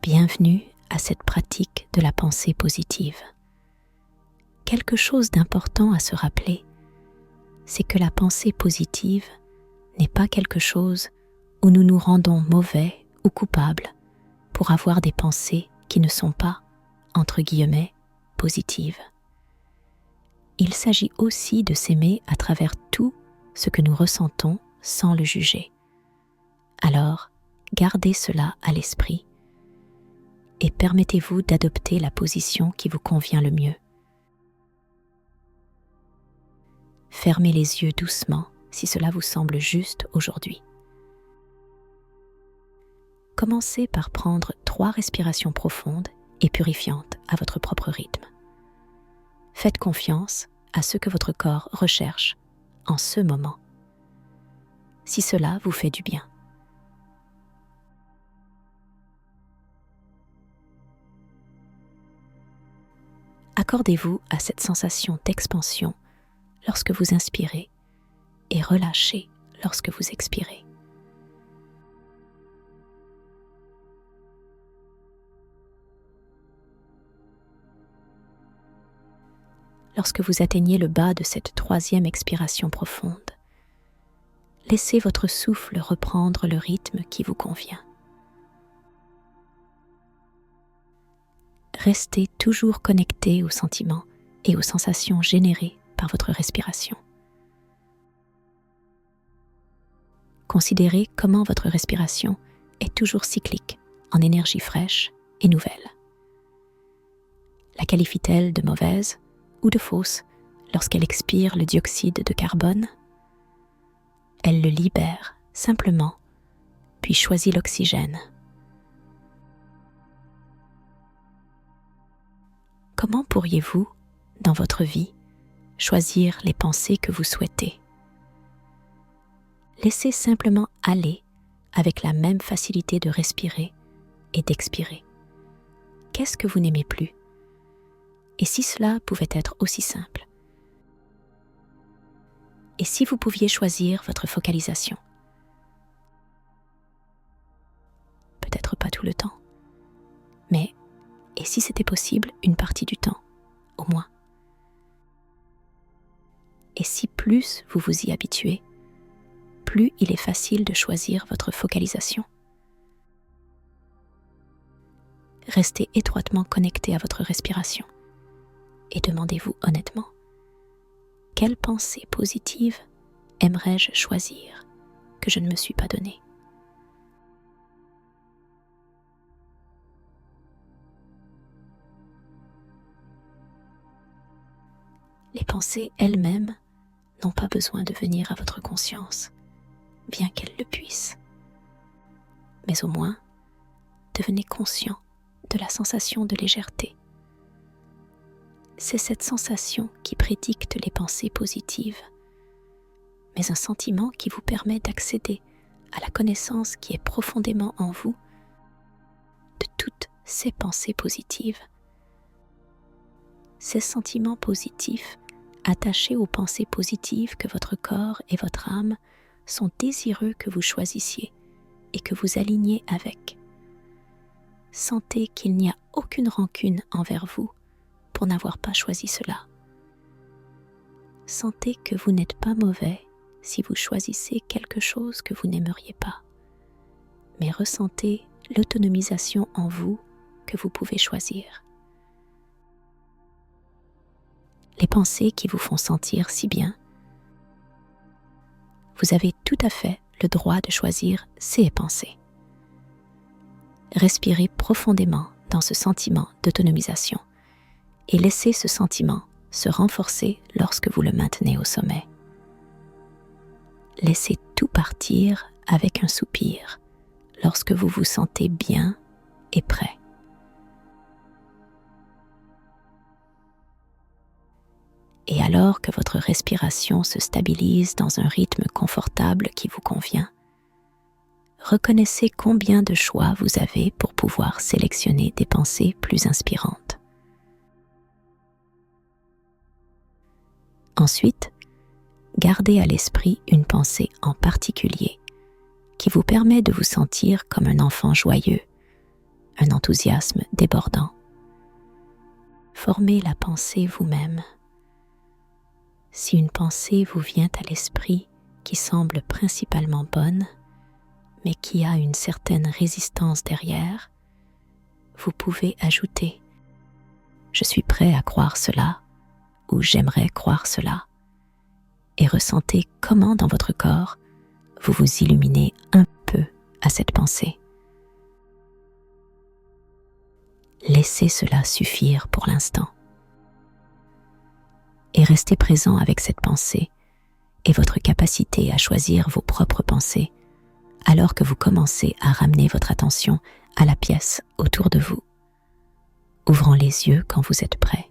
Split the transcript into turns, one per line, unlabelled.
Bienvenue à cette pratique de la pensée positive. Quelque chose d'important à se rappeler, c'est que la pensée positive n'est pas quelque chose où nous nous rendons mauvais ou coupables pour avoir des pensées qui ne sont pas, entre guillemets, positives. Il s'agit aussi de s'aimer à travers tout ce que nous ressentons sans le juger. Alors, gardez cela à l'esprit et permettez-vous d'adopter la position qui vous convient le mieux. Fermez les yeux doucement si cela vous semble juste aujourd'hui. Commencez par prendre 3 respirations profondes et purifiantes à votre propre rythme. Faites confiance à ce que votre corps recherche en ce moment, si cela vous fait du bien. Accordez-vous à cette sensation d'expansion lorsque vous inspirez et relâchez lorsque vous expirez. Lorsque vous atteignez le bas de cette 3e expiration profonde, laissez votre souffle reprendre le rythme qui vous convient. Restez toujours connecté aux sentiments et aux sensations générées par votre respiration. Considérez comment votre respiration est toujours cyclique, en énergie fraîche et nouvelle. La qualifie-t-elle de mauvaise ou de fausse lorsqu'elle expire le dioxyde de carbone? Elle le libère simplement, puis choisit l'oxygène. Comment pourriez-vous, dans votre vie, choisir les pensées que vous souhaitez? Laissez simplement aller avec la même facilité de respirer et d'expirer. Qu'est-ce que vous n'aimez plus? Et si cela pouvait être aussi simple? Et si vous pouviez choisir votre focalisation? Peut-être pas tout le temps, mais et si c'était possible une partie du temps, au moins? Et si plus vous vous y habituez, plus il est facile de choisir votre focalisation? Restez étroitement connecté à votre respiration et demandez-vous honnêtement, quelle pensée positive aimerais-je choisir que je ne me suis pas donnée? Les pensées elles-mêmes n'ont pas besoin de venir à votre conscience, bien qu'elles le puissent. Mais au moins, devenez conscient de la sensation de légèreté. C'est cette sensation qui prédicte les pensées positives, mais un sentiment qui vous permet d'accéder à la connaissance qui est profondément en vous de toutes ces pensées positives. Ces sentiments positifs attachés aux pensées positives que votre corps et votre âme sont désireux que vous choisissiez et que vous aligniez avec. Sentez qu'il n'y a aucune rancune envers vous pour n'avoir pas choisi cela. Sentez que vous n'êtes pas mauvais si vous choisissez quelque chose que vous n'aimeriez pas, mais ressentez l'autonomisation en vous que vous pouvez choisir. Les pensées qui vous font sentir si bien, vous avez tout à fait le droit de choisir ces pensées. Respirez profondément dans ce sentiment d'autonomisation et laissez ce sentiment se renforcer lorsque vous le maintenez au sommet. Laissez tout partir avec un soupir lorsque vous vous sentez bien et prêt. Et alors que votre respiration se stabilise dans un rythme confortable qui vous convient, reconnaissez combien de choix vous avez pour pouvoir sélectionner des pensées plus inspirantes. Ensuite, gardez à l'esprit une pensée en particulier qui vous permet de vous sentir comme un enfant joyeux, un enthousiasme débordant. Formez la pensée vous-même. Si une pensée vous vient à l'esprit qui semble principalement bonne, mais qui a une certaine résistance derrière, vous pouvez ajouter « Je suis prêt à croire cela » ou « J'aimerais croire cela » et ressentez comment dans votre corps vous vous illuminez un peu à cette pensée. Laissez cela suffire pour l'instant. Et restez présent avec cette pensée et votre capacité à choisir vos propres pensées alors que vous commencez à ramener votre attention à la pièce autour de vous, ouvrant les yeux quand vous êtes prêt.